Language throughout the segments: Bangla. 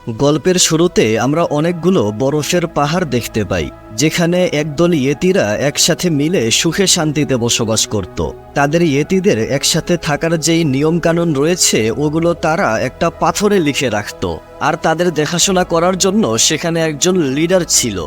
গল্পের শুরুতে আমরা অনেকগুলো বরফের পাহাড় দেখতে পাই, যেখানে একদল ইয়েতিরা একসাথে মিলে সুখে শান্তিতে বসবাস করত। তাদের ইয়েতিদের একসাথে থাকার যেই নিয়মকানুন রয়েছে ওগুলো তারা একটা পাথরে লিখে রাখত। আর তাদের দেখাশোনা করার জন্য সেখানে একজন লিডার ছিল,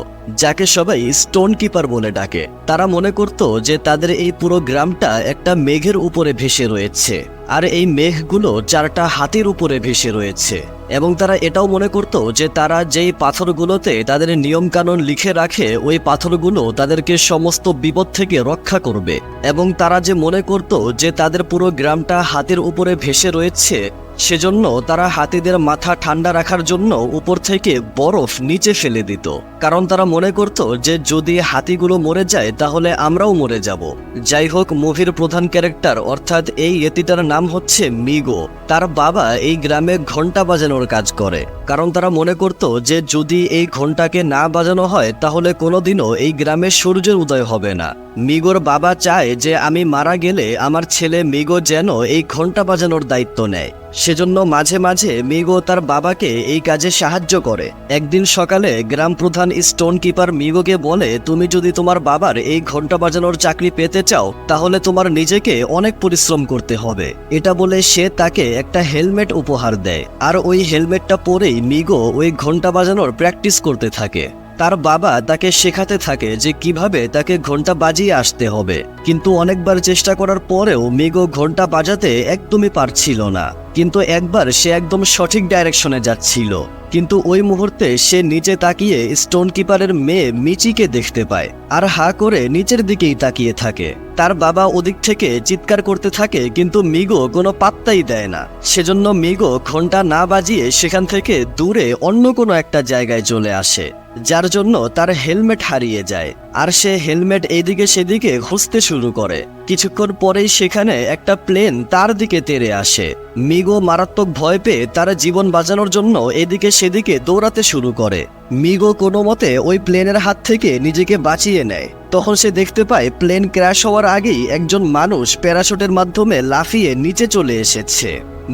যাকে সবাই স্টোন কিপার বলে ডাকে। তারা মনে করত যে তাদের এই পুরো গ্রামটা একটা মেঘের উপরে ভেসে রয়েছে, আর এই মেঘগুলো 4টা হাতির উপরে ভেসে রয়েছে। এবং তারা এটাও মনে করত যে তারা যেই পাথরগুলোতে তাদের নিয়মকানুন লিখে রাখে ওই পাথরগুলো তাদেরকে সমস্ত বিপদ থেকে রক্ষা করবে। এবং তারা যে মনে করত যে তাদের পুরো গ্রামটা হাতির উপরে ভেসে রয়েছে, সেজন্য তারা হাতিদের মাথা ঠান্ডা রাখার জন্য উপর থেকে বরফ নিচে ফেলে দিত। কারণ তারা মনে করত যে যদি হাতিগুলো মরে যায় তাহলে আমরাও মরে যাব। যাই হোক, মুভির প্রধান ক্যারেক্টার অর্থাৎ এই ইয়েতিটার নাম হচ্ছে মিগো। তার বাবা এই গ্রামে ঘন্টা বাজানোর কাজ করে, কারণ তারা মনে করত যে যদি এই ঘন্টাকে না বাজানো হয় তাহলে কোনোদিনও এই গ্রামে সূর্যের উদয় হবে না। মিগোর বাবা চায় যে আমি মারা গেলে আমার ছেলে মিগো যেন এই ঘন্টা বাজানোর দায়িত্ব নেয়। সেজন্য মাঝে মাঝে মিগো তার বাবাকে এই কাজে সাহায্য করে। একদিন সকালে গ্রাম প্রধান স্টোন কিপার মিগোকে বলে, তুমি যদি তোমার বাবার এই ঘন্টা বাজানোর চাকরি পেতে চাও তাহলে তোমার নিজেকে অনেক পরিশ্রম করতে হবে। এটা বলে সে তাকে একটা হেলমেট উপহার দেয়, আর ওই হেলমেটটা পরেই মিগো ওই ঘন্টা বাজানোর প্র্যাকটিস করতে থাকে। তার বাবা তাকে শেখাতে থাকে যে কিভাবে তাকে ঘন্টা বাজিয়ে আসতে হবে, কিন্তু অনেকবার চেষ্টা করার পরেও মিগো ঘন্টা বাজাতে একদমই পারছিল না। কিন্তু একবার সে একদম সঠিক ডাইরেকশনে যাচ্ছিল, কিন্তু ওই মুহূর্তে সে নিচে তাকিয়ে স্টোন কিপারের মেয়ে মিচিকে দেখতে পায়, আর হা করে নিচের দিকেই তাকিয়ে থাকে। তার বাবা ওদিক থেকে চিৎকার করতে থাকে, কিন্তু মিগো কোনো পাত্তাই দেয় না। সেজন্য মিগো ঘন্টা না বাজিয়ে সেখান থেকে দূরে অন্য কোনো একটা জায়গায় চলে আসে, যার জন্য তার হেলমেট হারিয়ে যায়। আর সে হেলমেট এদিকে সেদিকে খুঁজতে শুরু করে। কিছুক্ষণ পরেই সেখানে একটা প্লেন তার দিকে তেড়ে আসে। মিগো মারাত্মক ভয় পেয়ে তার জীবন বাঁচানোর জন্য এদিকে সেদিকে দৌড়াতে শুরু করে। মিগো কোনো মতে ওই প্লেনের হাত থেকে নিজেকে বাঁচিয়ে নেয়। তখন সে দেখতে পায় প্লেন ক্র্যাশ হওয়ার আগেই একজন মানুষ প্যারাশুটের মাধ্যমে লাফিয়ে নিচে চলে এসেছে।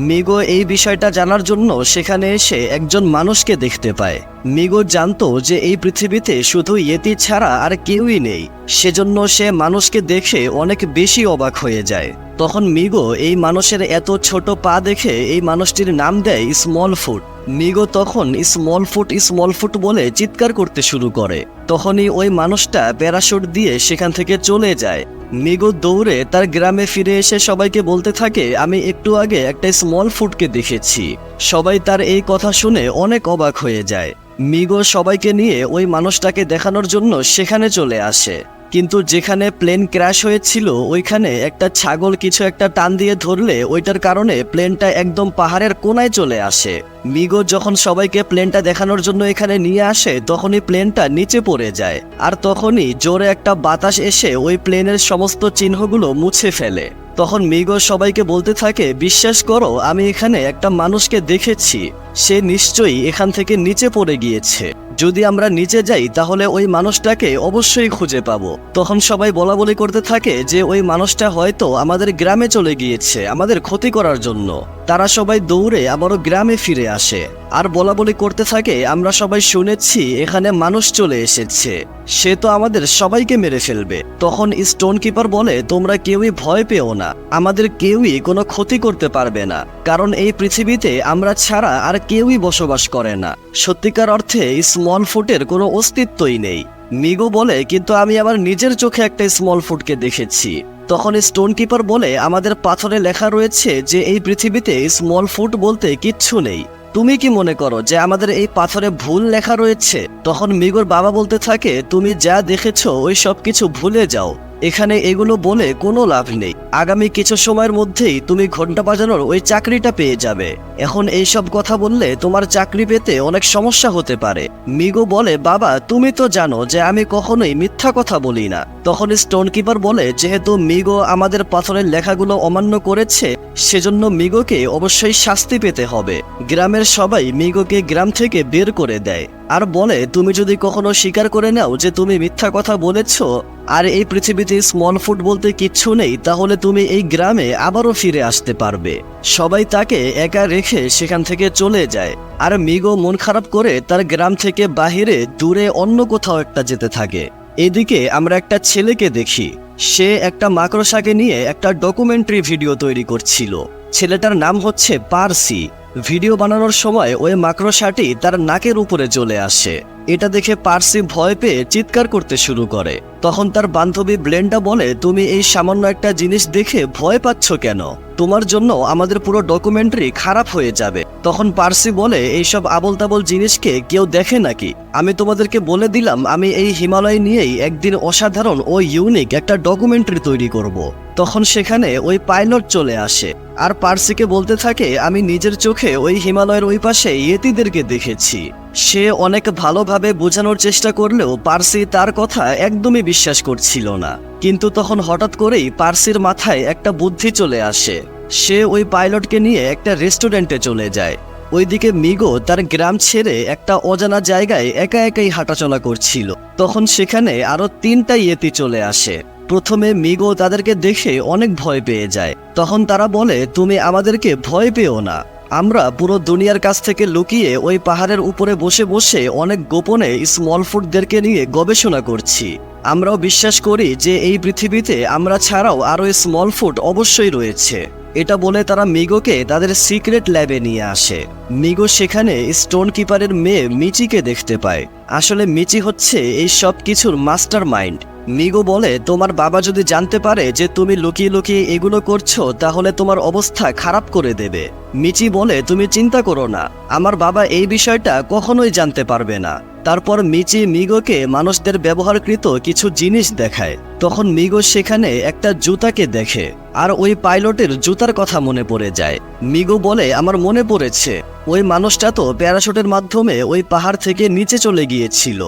মিগো এই বিষয়টা জানার জন্য সেখানে এসে একজন মানুষকে দেখতে পায়। মিগো জানতো যে এই পৃথিবীতে শুধু ইয়েতি ছাড়া আর কেউই নেই, সেজন্য সে মানুষকে দেখে অনেক বেশি অবাক হয়ে যায়। তখন মিগো এই মানুষের এত ছোট পা দেখে এই মানুষটির নাম দেয় স্মল ফুট। মিগো তখন স্মল ফুট বলে চিৎকার করতে শুরু করে। তখনই ওই মানুষটা প্যারাশুট দিয়ে সেখান থেকে চলে যায়। মিগো দৌড়ে তার গ্রামে ফিরে এসে সবাইকে বলতে থাকে, আমি একটু আগে একটা স্মল ফুটকে দেখেছি। সবাই তার এই কথা শুনে অনেক অবাক হয়ে যায়। মিগো সবাইকে নিয়ে ওই মানুষটাকে দেখানোর জন্য সেখানে চলে আসে, কিন্তু যেখানে প্লেন ক্র্যাশ হয়েছিল ওইখানে একটা ছাগল কিছু একটা টান দিয়ে ধরলে ওইটার কারণে প্লেনটা একদম পাহাড়ের কোনায় চলে আসে। মিগো যখন সবাইকে প্লেনটা দেখানোর জন্য এখানে নিয়ে আসে তখনই প্লেনটা নিচে পড়ে যায়, আর তখনই জোরে একটা বাতাস এসে ওই প্লেনের সমস্ত চিহ্নগুলো মুছে ফেলে। তখন মিগো সবাইকে বলতে থাকে, বিশ্বাস করো আমি এখানে একটা মানুষকে দেখেছি, সে নিশ্চয়ই এখান থেকে নিচে পড়ে গিয়েছে। যদি আমরা নিচে যাই তাহলে ওই মানুষটাকে অবশ্যই খুঁজে পাবো। তখন সবাই বলাবলি করতে থাকে যে ওই মানুষটা হয়তো আমাদের গ্রামে চলে গিয়েছে আমাদের ক্ষতি করার জন্য। তারা সবাই দৌড়ে আবারও গ্রামে ফিরে আসে আর বলাবলি করতে থাকে, আমরা সবাই শুনেছি এখানে মানুষ চলে এসেছে, সে তো আমাদের সবাইকে মেরে ফেলবে। তখন স্টোন কিপার বলে, তোমরা কেউই ভয় পেও না, আমাদের কেউই কোনো ক্ষতি করতে পারবে না, কারণ এই পৃথিবীতে আমরা ছাড়া আর কেউই বসবাস করে না। সত্যিকার অর্থে স্মল ফুটের কোনো অস্তিত্বই নেই। মিগো বলে, কিন্তু আমি আমার নিজের চোখে একটা স্মল ফুটকে দেখেছি। তখন স্টোন কিপার বলে, আমাদের পাথরে লেখা রয়েছে যে এই পৃথিবীতে স্মল ফুট বলতে কিচ্ছু নেই। তুমি কি মনে করো যে আমাদের এই পাথরে ভুল লেখা রয়েছে? তখন মিগোর বাবা বলতে থাকে, তুমি যা দেখেছো ওই সব কিছু ভুলে যাও, এখানে এগুলো বলে কোনো লাভ নেই। আগামী কিছু সময়ের মধ্যেই তুমি ঘন্টা বাজানোর ওই চাকরিটা পেয়ে যাবে। এখন এইসব কথা বললে তোমার চাকরি পেতে অনেক সমস্যা হতে পারে। মিগো বলে, বাবা তুমি তো জানো যে আমি কখনোই মিথ্যা কথা বলি না। তখন স্টোন কিপার বলে, যেহেতু মিগো আমাদের পাথরের লেখাগুলো অমান্য করেছে সেজন্য মিগোকে অবশ্যই শাস্তি পেতে হবে। গ্রামের সবাই মিগোকে গ্রাম থেকে বের করে দেয় আর বলে, তুমি যদি কখনো স্বীকার করে নাও যে তুমি মিথ্যা কথা বলেছ আর এই পৃথিবীতে যে স্মল ফুড বলতে কিচ্ছু নেই, তাহলে তুমি এই গ্রামে আবারও ফিরে আসতে পারবে। সবাই তাকে একা রেখে সেখান থেকে চলে যায়, আর মিগো মন খারাপ করে তার গ্রাম থেকে বাহিরে দূরে অন্য কোথাও একটা যেতে থাকে। এদিকে আমরা একটা ছেলেকে দেখি, সে একটা মাকড়সাকে নিয়ে একটা ডকুমেন্টারি ভিডিও তৈরি করছিল। ছেলেটার নাম হচ্ছে পার্সি। ভিডিও বানানোর সময় ওই মাকড়সাটি তার নাকের উপরে চলে আসে। এটা দেখে পার্সি ভয় পেয়ে চিৎকার করতে শুরু করে। তখন তার বান্ধবী ব্লেন্ডা বলে, তুমি এই সামান্য একটা জিনিস দেখে ভয় পাচ্ছ কেন? তোমার জন্য আমাদের পুরো ডকুমেন্টারি খারাপ হয়ে যাবে। তখন পার্সি বলে, এইসব আবল তাবল জিনিসকে কেউ দেখে নাকি? আমি তোমাদেরকে বলে দিলাম আমি এই হিমালয় নিয়েই একদিন অসাধারণ ও ইউনিক একটা ডকুমেন্টারি তৈরি করব। তখন সেখানে ওই পাইলট চলে আসে আর পার্সিকে বলতে থাকে, আমি নিজের চোখে ওই হিমালয়ের ওই পাশে ইয়েতিদেরকে দেখেছি। সে অনেক ভালোভাবে বোঝানোর চেষ্টা করলেও পার্সি তার কথা একদমই বিশ্বাস করছিল না। কিন্তু তখন হঠাৎ করেই পার্সির মাথায় একটা বুদ্ধি চলে আসে। সে ওই পাইলটকে নিয়ে একটা রেস্টুরেন্টে চলে যায়। ওইদিকে মিগো তার গ্রাম ছেড়ে একটা অজানা জায়গায় একা একাই হাঁটাচলা করছিল। তখন সেখানে আরো 3টা ইয়েতি চলে আসে। প্রথমে মিগো তাদেরকে দেখে অনেক ভয় পেয়ে যায়। তখন তারা বলে, তুমি আমাদেরকে ভয় পেও না, আমরা পুরো দুনিয়ার কাছ থেকে লুকিয়ে ওই পাহাড়ের উপরে বসে বসে অনেক গোপনে স্মল ফুডদেরকে নিয়ে গবেষণা করছি। আমরাও বিশ্বাস করি যে এই পৃথিবীতে আমরা ছাড়াও আরও স্মল ফুড অবশ্যই রয়েছে। এটা বলে তারা মিগোকে তাদের সিক্রেট ল্যাবে নিয়ে আসে। মিগো সেখানে স্টোন কিপারের মেয়ে মিচিকে দেখতে পায়। আসলে মিচি হচ্ছে এই সব কিছুর মাস্টার মাইন্ড। মিগো বলে, তোমার বাবা যদি জানতে পারে যে তুমি লুকিয়ে লুকিয়ে এগুলো করছো, তাহলে তোমার অবস্থা খারাপ করে দেবে। মিচি বলে, তুমি চিন্তা করো না, আমার বাবা এই বিষয়টা কখনোই জানতে পারবে না। তারপর মিচি মিগোকে মানুষদের ব্যবহারকৃত কিছু জিনিস দেখায়। তখন মিগো সেখানে একটা জুতাকে দেখে আর ওই পাইলটের জুতার কথা মনে পড়ে যায়। মিগো বলে, আমার মনে পড়েছে, ওই মানুষটা তো প্যারাশুটের মাধ্যমে ওই পাহাড় থেকে নিচে চলে গিয়েছিল।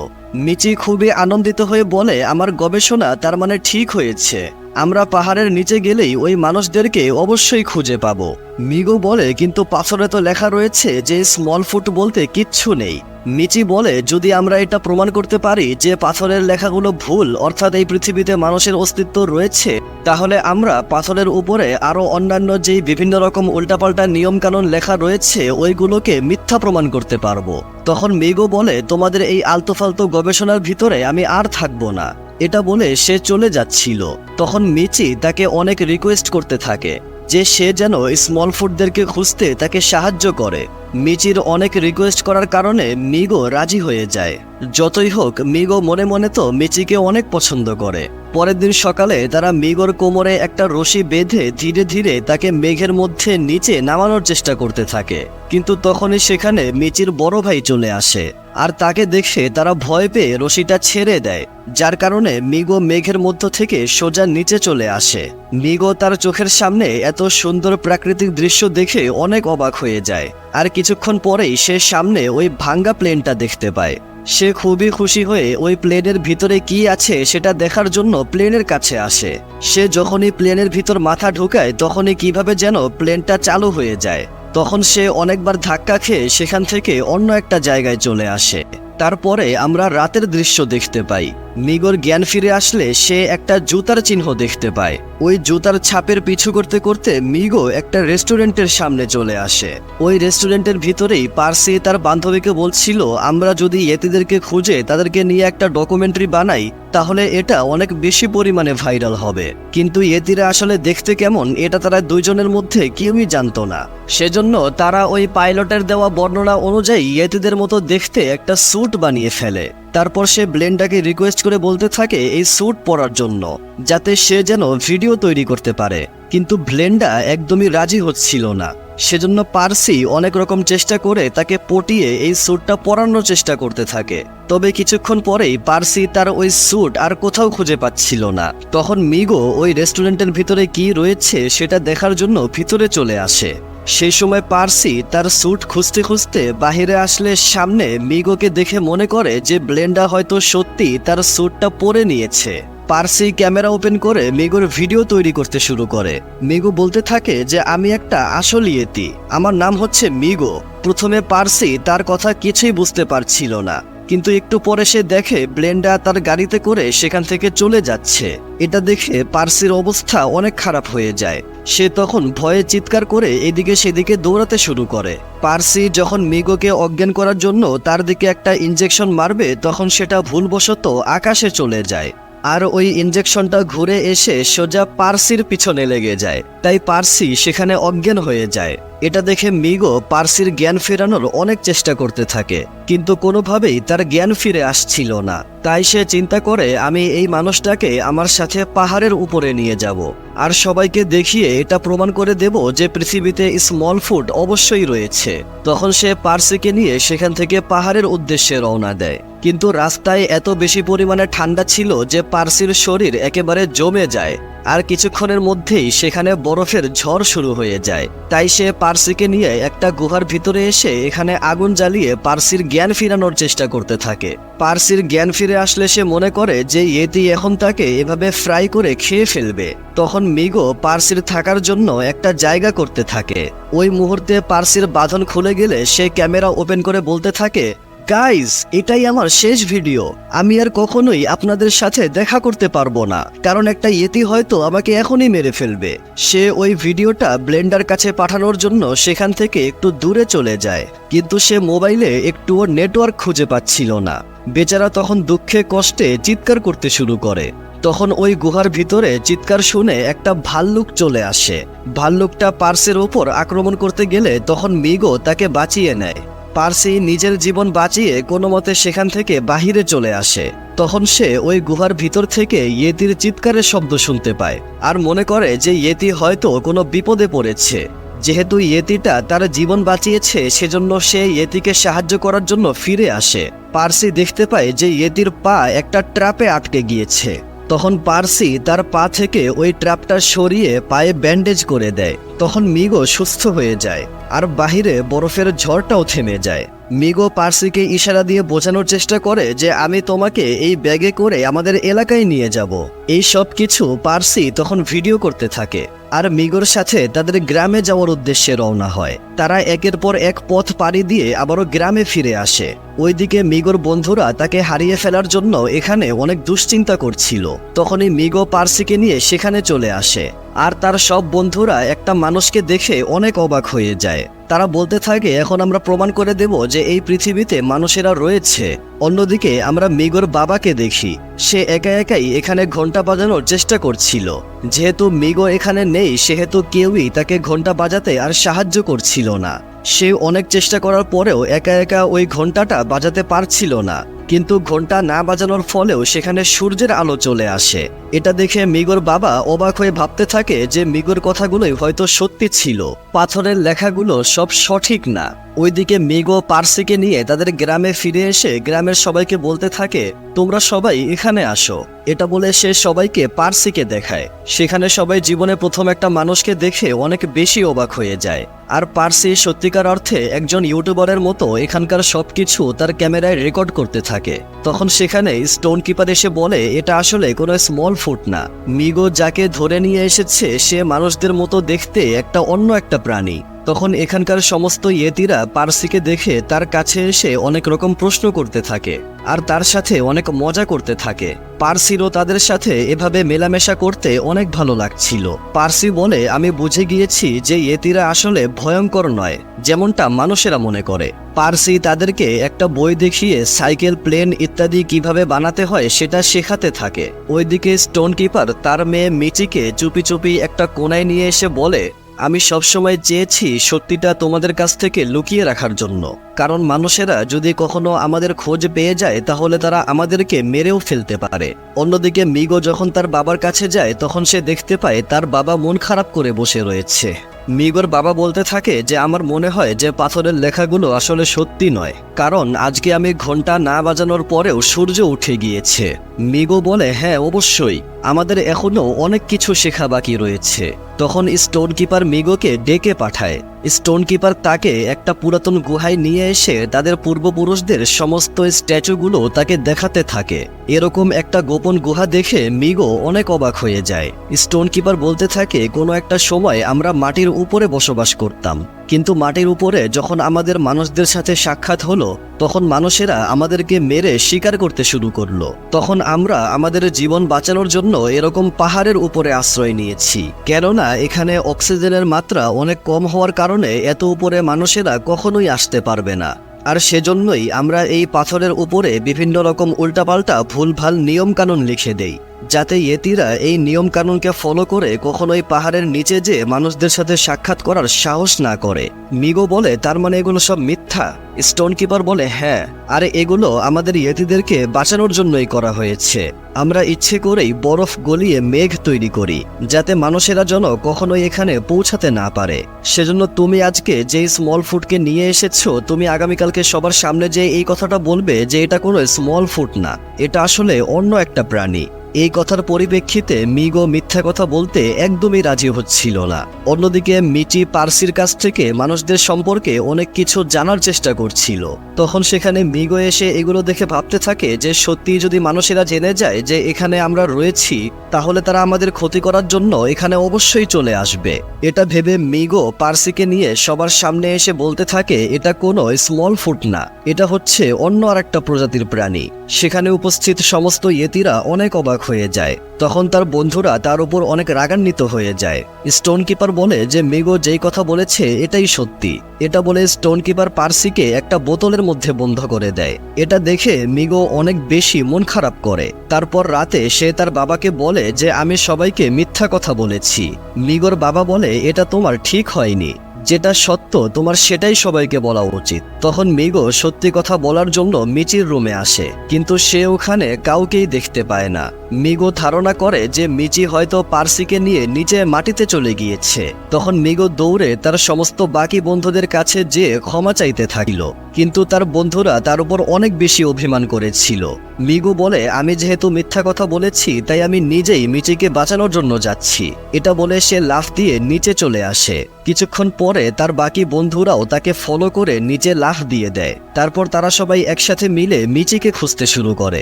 মিচি খুবই আনন্দিত হয়ে বলে, আমার গবেষণা তার মানে ঠিক হয়েছে, আমরা পাহাড়ের নিচে গেলেই ওই মানুষদেরকে অবশ্যই খুঁজে পাবো। মিগো বলে, কিন্তু পাথরে তো লেখা রয়েছে যে স্মল ফুড বলতে কিচ্ছু নেই। মিচি বলে, যদি আমরা এটা প্রমাণ করতে পারি যে পাথরের লেখাগুলো ভুল, অর্থাৎ এই পৃথিবীতে মানুষের অস্তিত্ব রয়েছে, তাহলে আমরা পাথরের উপরে আরো অন্যান্য যেই বিভিন্ন রকম উল্টাপাল্টা নিয়মকানুন লেখা রয়েছে ওইগুলোকে মিথ্যা প্রমাণ করতে পারবো। তখন মিগো বলে, তোমাদের এই আলতোফালতু গবেষণার ভিতরে আমি আর থাকবো না। এটা বলে সে চলে যাচ্ছিল। তখন মিচি তাকে অনেক রিকোয়েস্ট করতে থাকে যে সে যেন স্মল ফুডদেরকে খুঁজতে তাকে সাহায্য করে। মিচির অনেক রিকোয়েস্ট করার কারণে মিগো রাজি হয়ে যায়। যতই হোক, মিগো মনে মনে তো মিচিকে অনেক পছন্দ করে। পরের দিন সকালে তারা মিগোর কোমরে একটা রশি বেঁধে ধীরে ধীরে তাকে মেঘের মধ্যে নিচে নামানোর চেষ্টা করতে থাকে। কিন্তু তখনই সেখানে মিচির বড় ভাই চলে আসে আর তাকে দেখে তারা ভয় পেয়ে রশিটা ছেড়ে দেয়, যার কারণে মিগো মেঘের মধ্য থেকে সোজা নিচে চলে আসে। মিগো তার চোখের সামনে এত সুন্দর প্রাকৃতিক দৃশ্য দেখে অনেক অবাক হয়ে যায়। আর কিছুক্ষণ পরেই সে সামনে ওই ভাঙ্গা প্লেনটা দেখতে পায়। সে খুবই খুশি হয়ে ওই প্লেনের ভিতরে কি আছে সেটা দেখার জন্য প্লেনের কাছে আসে। সে যখনই প্লেনের ভিতর মাথা ঢুকায় তখনই কিভাবে যেন প্লেনটা চালু হয়ে যায়। তখন সে অনেকবার ধাক্কা খেয়ে সেখান থেকে অন্য একটা জায়গায় চলে আসে। তারপরে আমরা রাতের দৃশ্য দেখতে পাই। মিগোর জ্ঞান ফিরে আসলে সে একটা জুতার চিহ্ন দেখতে পায়। ওই জুতার ছাপের পিছু করতে করতে মিগো একটা রেস্টুরেন্টের সামনে চলে আসে। ওই রেস্টুরেন্টের ভিতরেই পার্সি তার বান্ধবীকে বলছিল, আমরা যদি ইয়েতিদেরকে খুঁজে তাদেরকে নিয়ে একটা ডকুমেন্টারি বানাই তাহলে এটা অনেক বেশি পরিমাণে ভাইরাল হবে। কিন্তু ইয়েতিরা আসলে দেখতে কেমন এটা তারা দুইজনের মধ্যে কেউই জানতো না। সেজন্য তারা ওই পাইলটের দেওয়া বর্ণনা অনুযায়ী ইয়েতিদের মতো দেখতে একটা স্যুট বানিয়ে ফেলে। তারপর সে ব্লেন্ডাকে রিকোয়েস্ট করে বলতে থাকে এই স্যুট পরার জন্য, যাতে সে যেন ভিডিও তৈরি করতে পারে। কিন্তু ব্লেন্ডা একদমই রাজি হচ্ছিল না। সেজন্য পার্সি অনেক রকম চেষ্টা করে তাকে পটিয়ে এই স্যুটটা পরানোর চেষ্টা করতে থাকে। তবে কিছুক্ষণ পরেই পার্সি তার ওই স্যুট আর কোথাও খুঁজে পাচ্ছিল না। তখন মিগো ওই রেস্টুরেন্টের ভিতরে কি রয়েছে সেটা দেখার জন্য ভিতরে চলে আসে। সেই সময় পার্সি তার স্যুট খুঁজতে খুঁজতে বাহিরে আসলে সামনে মিগোকে দেখে মনে করে যে ব্লেন্ডা হয়তো সত্যি তার স্যুটটা পরে নিয়েছে। পার্সি ক্যামেরা ওপেন করে মিগোর ভিডিও তৈরি করতে শুরু করে। মিগো বলতে থাকে যে আমি একটা আসল ইয়েতি, আমার নাম হচ্ছে মিগো। প্রথমে পার্সি তার কথা কিছুই বুঝতে পারছিল না। কিন্তু একটু পরে সে দেখে ব্লেন্ডা তার গাড়িতে করে সেখান থেকে চলে যাচ্ছে। এটা দেখে পার্সির অবস্থা অনেক খারাপ হয়ে যায়। সে তখন ভয়ে চিৎকার করে এদিকে সেদিকে দৌড়াতে শুরু করে। পার্সি যখন মিগোকে অজ্ঞান করার জন্য তার দিকে একটা ইনজেকশন মারবে তখন সেটা ভুলবশত আকাশে চলে যায়, আর ওই ইনজেকশনটা ঘুরে এসে সোজা পার্সির পিছনে লেগে যায়। তাই পার্সি সেখানে অজ্ঞান হয়ে যায়। এটা দেখে মিগো পার্সির জ্ঞান ফেরানোর অনেক চেষ্টা করতে থাকে, কিন্তু কোনোভাবেই তার জ্ঞান ফিরে আসছিল না। তাই সে চিন্তা করে আমি এই মানুষটাকে আমার সাথে পাহাড়ের উপরে নিয়ে যাব, আর সবাইকে দেখিয়ে এটা প্রমাণ করে দেব যে পৃথিবীতে স্মল ফুড অবশ্যই রয়েছে। তখন সে পার্সিকে নিয়ে সেখান থেকে পাহাড়ের উদ্দেশ্যে রওনা দেয়। কিন্তু রাস্তায় এত বেশি পরিমাণে ঠান্ডা ছিল যে পার্সির শরীর একেবারে জমে যায়, আর কিছুক্ষণের মধ্যেই সেখানে বরফের ঝড় শুরু হয়ে যায়। তাই সে পার্সিকে নিয়ে একটা গুহার ভিতরে এসে এখানে আগুন জ্বালিয়ে পার্সির জ্ঞান ফিরানোর চেষ্টা করতে থাকে। পার্সির জ্ঞান ফিরে আসলে সে মনে করে যে ইয়েতি এখন তাকে এভাবে ফ্রাই করে খেয়ে ফেলবে। তখন মিগো পার্সির থাকার জন্য একটা জায়গা করতে থাকে। ওই মুহূর্তে পার্সির বাঁধন খুলে গেলে সে ক্যামেরা ওপেন করে বলতে থাকে, গাইজ, এটাই আমার শেষ ভিডিও। আমি আর কখনোই আপনাদের সাথে দেখা করতে পারবো না, কারণ একটা ইয়েতি হয়তো আমাকে এখনই মেরে ফেলবে। সে ওই ভিডিওটা ব্লেন্ডার কাছে পাঠানোর জন্য সেখান থেকে একটু দূরে চলে যায়, কিন্তু সে মোবাইলে একটুও নেটওয়ার্ক খুঁজে পাচ্ছিল না। বেচারা তখন দুঃখে কষ্টে চিৎকার করতে শুরু করে। তখন ওই গুহার ভিতরে চিৎকার শুনে একটা ভাল্লুক চলে আসে। ভাল্লুকটা পার্সের ওপর আক্রমণ করতে গেলে তখন মিগো তাকে বাঁচিয়ে নেয়। পার্সি নিজের জীবন বাঁচিয়ে কোনো মতে সেখান থেকে বাহিরে চলে আসে। তখন সে ওই গুহার ভিতর থেকে ইয়েতির চিৎকারের শব্দ শুনতে পায়, আর মনে করে যে ইয়েতি হয়তো কোনো বিপদে পড়েছে। যেহেতু ইয়েতিটা তার জীবন বাঁচিয়েছে সেজন্য সে ইয়েতিকে সাহায্য করার জন্য ফিরে আসে। পার্সি দেখতে পায় যে ইয়েতির পা একটা ট্র্যাপে আটকে গিয়েছে। তখন পার্সি তার পা থেকে ওই ট্র্যাপটা সরিয়ে পায়ে ব্যান্ডেজ করে দেয়। তখন মিগো সুস্থ হয়ে যায়, আর বাহিরে বরফের ঝড়টাও থেমে যায়। মিগো পার্সিকে ইশারা দিয়ে বোঝানোর চেষ্টা করে যে আমি তোমাকে এই ব্যাগে করে আমাদের এলাকায় নিয়ে যাব। এই সব কিছু পার্সি তখন ভিডিও করতে থাকে, আর মিগোর সাথে তাদের গ্রামে যাওয়ার উদ্দেশ্যে রওনা হয়। তারা একের পর এক পথ পাড়ি দিয়ে আবারও গ্রামে ফিরে আসে। ওইদিকে মিগোর বন্ধুরা তাকে হারিয়ে ফেলার জন্য এখানে অনেক দুশ্চিন্তা করছিল। তখনই মিগো পার্সিকে নিয়ে সেখানে চলে আসে, আর তার সব বন্ধুরা একটা মানুষকে দেখে অনেক অবাক হয়ে যায়। তারা বলতে থাকে এখন আমরা প্রমাণ করে দেব যে এই পৃথিবীতে মানুষেরা রয়েছে। অন্যদিকে আমরা মিগোর বাবাকে দেখি, সে একা একাই এখানে ঘন্টা বাজানোর চেষ্টা করছিল। যেহেতু মিগো এখানে নেই সেহেতু কেউই তাকে ঘন্টা বাজাতে আর সাহায্য করছিল না। সে অনেক চেষ্টা করার পরেও একা একা ওই ঘন্টাটা বাজাতে পারছিল না, কিন্তু ঘন্টা না বাজানোর ফলেও সেখানে সূর্যের আলো চলে আসে। এটা দেখে মিগোর বাবা অবাক হয়ে ভাবতে থাকে যে মিগোর কথাগুলোই হয়তো সত্যি ছিল, পাথরের লেখাগুলো সব সঠিক না। ওইদিকে মিগো পার্সিকে নিয়ে তাদের গ্রামে ফিরে এসে গ্রামের সবাইকে বলতে থাকে তোমরা সবাই এখানে আসো। এটা বলে সে সবাইকে পার্সিকে দেখায়। সেখানে সবাই জীবনে প্রথম একটা মানুষকে দেখে অনেক বেশি অবাক হয়ে যায়। আর পার্সি সত্যিকার অর্থে একজন ইউটিউবারের মতো এখানকার সবকিছু তার ক্যামেরায় রেকর্ড করতে থাকে। তখন সেখানে স্টোন কিপার এসে বলে এটা আসলে কোনো স্মল ফুড না। মিগো যাকে ধরে নিয়ে এসেছে সে মানুষদের মতো দেখতে একটা অন্য একটা প্রাণী। তখন এখানকার সমস্ত ইয়েতিরা পার্সিকে দেখে তার কাছে এসে অনেক রকম প্রশ্ন করতে থাকে, আর তার সাথে অনেক মজা করতে থাকে। পার্সিরও তাদের সাথে এভাবে মেলামেশা করতে অনেক ভালো লাগছিল। পার্সি বলে আমি বুঝে গিয়েছি যে ইয়েতিরা আসলে ভয়ঙ্কর নয় যেমনটা মানুষেরা মনে করে। পার্সি তাদেরকে একটা বই দেখিয়ে সাইকেল, প্লেন ইত্যাদি কিভাবে বানাতে হয় সেটা শেখাতে থাকে। ওইদিকে স্টোন কিপার তার মেয়ে মিচিকে চুপি চুপি একটা কোনায় নিয়ে এসে বলে আমি সবসময় চেয়েছি সত্যিটা তোমাদের কাছ থেকে লুকিয়ে রাখার জন্য, কারণ মানুষেরা যদি কখনো আমাদের খোঁজ পেয়ে যায় তাহলে তারা আমাদেরকে মেরেও ফেলতে পারে। অন্যদিকে মিগো যখন তার বাবার কাছে যায় তখন সে দেখতে পায় তার বাবা মন খারাপ করে বসে রয়েছে। মিগোর বাবা বলতে থাকে যে আমার মনে হয় যে পাথরের লেখাগুলো আসলে সত্যি নয়, কারণ আজকে আমি ঘন্টা না বাজানোর পরেও সূর্য উঠে গিয়েছে। মিগো বলে হ্যাঁ অবশ্যই, আমাদের এখনো অনেক কিছু শেখা বাকি রয়েছে। তখন স্টোন কিপার মিগোকে ডেকে পাঠায়। স্টোন কিপার তাকে একটা পুরাতন গুহায় নিয়ে এসে তাদের পূর্বপুরুষদের সমস্ত স্ট্যাচুগুলো তাকে দেখাতে থাকে। এরকম একটা গোপন গুহা দেখে মিগো অনেক অবাক হয়ে যায়। স্টোন কিপার বলতে থাকে কোনো একটা সময় আমরা মাটির উপরে বসবাস করতাম, কিন্তু মাটির উপরে যখন আমাদের মানুষদের সাথে সাক্ষাৎ হলো তখন মানুষেরা আমাদেরকে মেরে শিকার করতে শুরু করলো। তখন আমরা আমাদের জীবন বাঁচানোর জন্য এরকম পাহাড়ের উপরে আশ্রয় নিয়েছি, কেননা এখানে অক্সিজেনের মাত্রা অনেক কম হওয়ার কারণে এত উপরে মানুষেরা কখনোই আসতে পারবে না। আর সেজন্যই আমরা এই পাথরের উপরে বিভিন্ন রকম উল্টাপাল্টা ভুলভাল নিয়মকানুন লিখে দেই, যাতে ইয়েতিরা এই নিয়মকানুনকে ফলো করে কখনোই পাহাড়ের নিচে যে মানুষদের সাথে সাক্ষাৎ করার সাহস না করে। মিগো বলে, তার মানে এগুলো সব মিথ্যা? স্টোন কিপার বলে, হ্যাঁ, আরে এগুলো আমাদের ইয়েতিদেরকে বাঁচানোর জন্যই করা হয়েছে। আমরা ইচ্ছে করেই বরফ গলিয়ে মেঘ তৈরি করি, যাতে মানুষেরা যেন কখনোই এখানে পৌঁছাতে না পারে। সেজন্য তুমি আজকে যেই স্মল ফুটকে নিয়ে এসেছো, তুমি আগামীকালকে সবার সামনে যে এই কথাটা বলবে যে এটা কোনো স্মল ফুট না, এটা আসলে অন্য একটা প্রাণী। এই কথার পরিপ্রেক্ষিতে মিগো মিথ্যা কথা বলতে একদমই রাজি হচ্ছিল না। অন্যদিকে মিচি পার্সির কাছ থেকে মানুষদের সম্পর্কে অনেক কিছু জানার চেষ্টা করছিল। তখন সেখানে মিগো এসে এগুলো দেখে ভাবতে থাকে যে সত্যি যদি মানুষেরা জেনে যায় যে এখানে আমরা রয়েছি, তাহলে তারা আমাদের ক্ষতি করার জন্য এখানে অবশ্যই চলে আসবে। এটা ভেবে মিগো পার্সিকে নিয়ে সবার সামনে এসে বলতে থাকে, এটা কোনো স্মল ফুট না, এটা হচ্ছে অন্য আরেকটা প্রজাতির প্রাণী। সেখানে উপস্থিত সমস্ত ইয়েতিরা অনেক অবাক হয়ে যায়। তখন তার বন্ধুরা তার উপর অনেক রাগান্বিত হয়ে যায়। স্টোন কিপার বলে যে মিগো যেই কথা বলেছে এটাই সত্যি। এটা বলে স্টোন কিপার পার্সিকে একটা বোতলের মধ্যে বন্ধ করে দেয়। এটা দেখে মিগো অনেক বেশি মন খারাপ করে। তারপর রাতে সে তার বাবাকে বলে যে আমি সবাইকে মিথ্যা কথা বলেছি। মিগোর বাবা বলে, এটা তোমার ঠিক হয়নি, যেটা সত্য তোমার সেটাই সবাইকে বলা উচিত। তখন মিগো সত্যি কথা বলার জন্য মিচির রুমে আসে, কিন্তু সে ওখানে কাউকেই দেখতে পায় না। মিগো ধারণা করে যে মিচি হয়তো পার্সিকে নিয়ে নিচে মাটিতে চলে গিয়েছে। তখন মিগো দৌড়ে তার সমস্ত বাকি বন্ধুদের কাছে যেয়ে ক্ষমা চাইতে থাকল, কিন্তু তার বন্ধুরা তার উপর অনেক বেশি অভিমান করেছিল। মিগো বলে, আমি যেহেতু মিথ্যা কথা বলেছি তাই আমি নিজেই মিচিকে বাঁচানোর জন্য যাচ্ছি। এটা বলে সে লাফ দিয়ে নিচে চলে আসে। কিছুক্ষণ পরে তার বাকি বন্ধুরাও তাকে ফলো করে নিচে লাফ দিয়ে দেয়। তারপর তারা সবাই একসাথে মিলে মিচিকে খুঁজতে শুরু করে।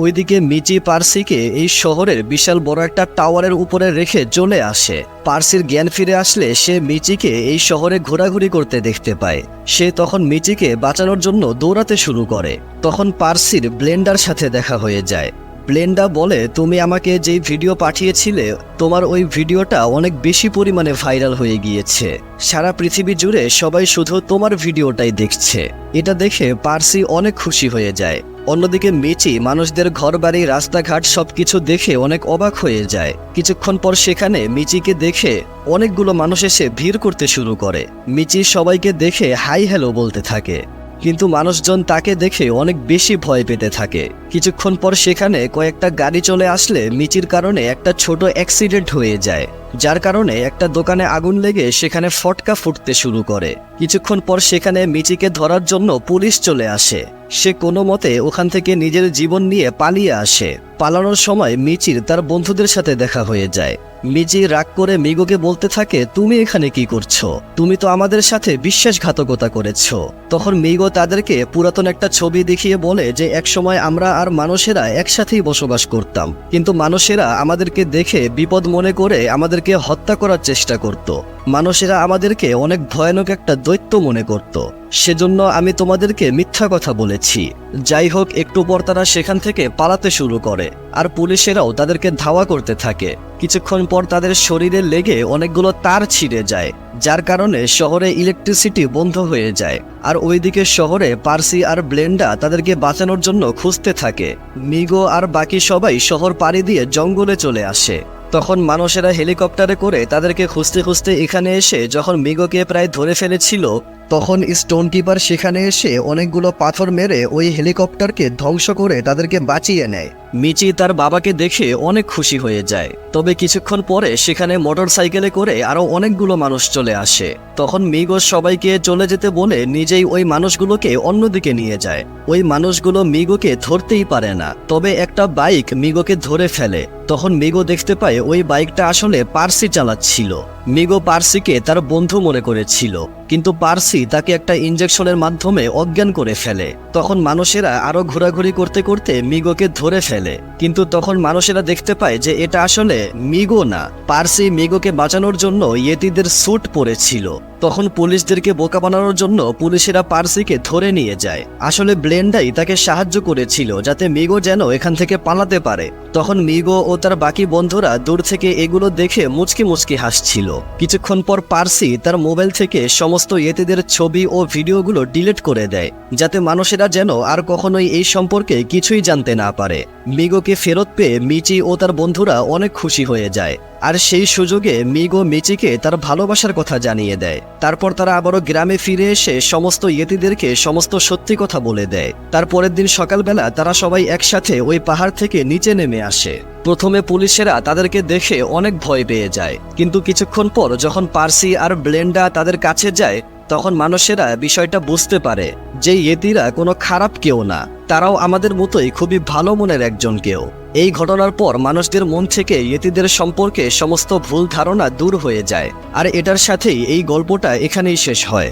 ওইদিকে মিচি পার্সিকে এই শহরের বিশাল বড় একটা টাওয়ারের উপরে রেখে চলে আসে। পার্সির জ্ঞান ফিরে আসলে সে মিচিকে এই শহরে ঘোরাঘুরি করতে দেখতে পায়। সে তখন মিচিকে বাঁচানোর জন্য দৌড়াতে শুরু করে। তখন পার্সির ব্লেন্ডার সাথে দেখা হয়ে যায়। ব্লেন্ডা বলে, তুমি আমাকে যেই ভিডিও পাঠিয়েছিলে তোমার ওই ভিডিওটা অনেক বেশি পরিমাণে ভাইরাল হয়ে গিয়েছে। সারা পৃথিবী জুড়ে সবাই শুধু তোমার ভিডিওটাই দেখছে। এটা দেখে পার্সি অনেক খুশি হয়ে যায়। অন্যদিকে মিচি মানুষদের ঘরবাড়ি রাস্তাঘাট সবকিছু দেখে অনেক অবাক হয়ে যায়। কিছুক্ষণ পর সেখানে মিচিকে দেখে অনেকগুলো মানুষ এসে ভিড় করতে শুরু করে। মিচি সবাইকে দেখে হাই হ্যালো বলতে থাকে, কিন্তু মানুষজন তাকে দেখে অনেক বেশি ভয় পেতে থাকে। কিছুক্ষণ পর সেখানে কয়েকটা গাড়ি চলে আসলে মিচির কারণে একটা ছোট অ্যাক্সিডেন্ট হয়ে যায়, যার কারণে একটা দোকানে আগুন লেগে সেখানে ফটকা ফুটতে শুরু করে। কিছুক্ষণ পর সেখানে মিচিকে ধরার জন্য পুলিশ চলে আসে। সে কোনো মতে ওখান থেকে নিজের জীবন নিয়ে পালিয়ে আসে। পালানোর সময় মিচির তার বন্ধুদের সাথে দেখা হয়ে যায়। মিচি রাগ করে মিগোকে বলতে থাকে, তুমি এখানে কি করছো? তুমি তো আমাদের সাথে বিশ্বাসঘাতকতা করেছো। তখন মিগো তাদেরকে পুরাতন একটা ছবি দেখিয়ে বলে যে একসময় আমরা আর মানুষেরা একসাথেই বসবাস করতাম, কিন্তু মানুষেরা আমাদেরকে দেখে বিপদ মনে করে আমাদেরকে হত্যা করার চেষ্টা করত। মানুষেরা আমাদেরকে অনেক ভয়ানক একটা দৈত্য মনে করত। সেজন্য আমি তোমাদেরকে মিথ্যা কথা বলেছি। যাই হোক, একটু পর তারা সেখান থেকে পালাতে শুরু করে, আর পুলিশেরাও তাদেরকে ধাওয়া করতে থাকে। কিছুক্ষণ পর তাদের শরীরে লেগে অনেকগুলো তার ছিঁড়ে যায়, যার কারণে শহরে ইলেকট্রিসিটি বন্ধ হয়ে যায়। আর ওইদিকে শহরে পার্সি আর ব্লেন্ডা তাদেরকে বাঁচানোর জন্য খুঁজতে থাকে। মিগো আর বাকি সবাই শহর পাড়ি দিয়ে জঙ্গলে চলে আসে। তখন মানুষেরা হেলিকপ্টারে করে তাদেরকে খুঁজতে খুঁজতে এখানে এসে যখন মিগোকে প্রায় ধরে ফেলেছিল, তখন স্টোন কিপার সেখানে এসে অনেকগুলো পাথর মেরে ওই হেলিকপ্টারকে ধ্বংস করে তাদেরকে বাঁচিয়ে নেয়। মিচি তার বাবাকে দেখে অনেক খুশি হয়ে যায়। তবে কিছুক্ষণ পরে সেখানে মোটরসাইকেলে করে আরো অনেকগুলো মানুষ চলে আসে। তখন মিগো সবাইকে চলে যেতে বলে নিজেই ওই মানুষগুলোকে অন্যদিকে নিয়ে যায়। ওই মানুষগুলো মিগোকে ধরতেই পারে না, তবে একটা বাইক মিগোকে ধরে ফেলে। তখন মিগো দেখতে পায় ওই বাইকটা আসলে পার্সি চালাচ্ছিল। মিগো পার্সিকে তার বন্ধু মনে করেছিল, কিন্তু পার্সি তাকে একটা ইনজেকশনের মাধ্যমে অজ্ঞান করে ফেলে। তখন মানুষেরা আরো ঘোরাঘুরি করতে করতে মিগোকে ধরে ফেলে, কিন্তু তখন মানুষেরা দেখতে পায় যে এটা আসলে মিগো না, পার্সি মিগোকে বাঁচানোর জন্য ইয়েতিদের স্যুট পরেছিল। তখন পুলিশদেরকে বোকা বানানোর জন্য পুলিশেরা পার্সিকে ধরে নিয়ে যায়। আসলে ব্লেন্ডাই তাকে সাহায্য করেছিল যাতে মিগো যেন এখান থেকে পালাতে পারে। তখন মিগো ও তার বাকি বন্ধুরা দূর থেকে এগুলো দেখে মুচকি মুচকি হাসছিল। কিছুক্ষণ পর পার্সি তার মোবাইল থেকে সমস্ত ইয়েতিদের ছবি ও ভিডিওগুলো ডিলিট করে দেয়, যাতে মানুষেরা যেন আর কখনোই এই সম্পর্কে কিছুই জানতে না পারে। মিগোকে ফেরত পেয়ে মিচি ও তার বন্ধুরা অনেক খুশি হয়ে যায়, আর সেই সুযোগে মিগো মিচিকে তার ভালোবাসার কথা জানিয়ে দেয়। তারপর তারা আবারও গ্রামে ফিরে এসে সমস্ত ইয়েতিদেরকে সমস্ত সত্যি কথা বলে দেয়। তার পরের দিন সকালবেলা তারা সবাই একসাথে ওই পাহাড় থেকে নিচে নেমে আসে। প্রথমে পুলিশেরা তাদেরকে দেখে অনেক ভয় পেয়ে যায়, কিন্তু কিছুক্ষণ পর যখন পার্সি আর ব্লেন্ডা তাদের কাছে যায়, তখন মানুষেরা বিষয়টা বুঝতে পারে যে ইয়েতিরা কোনো খারাপ কেউ না, তারাও আমাদের মতোই খুবই ভালো মনের একজন কেউ। এই ঘটনার পর মানুষদের মন থেকে ইয়েতিদের সম্পর্কে সমস্ত ভুল ধারণা দূর হয়ে যায়, আর এটার সাথেই এই গল্পটা এখানেই শেষ হয়।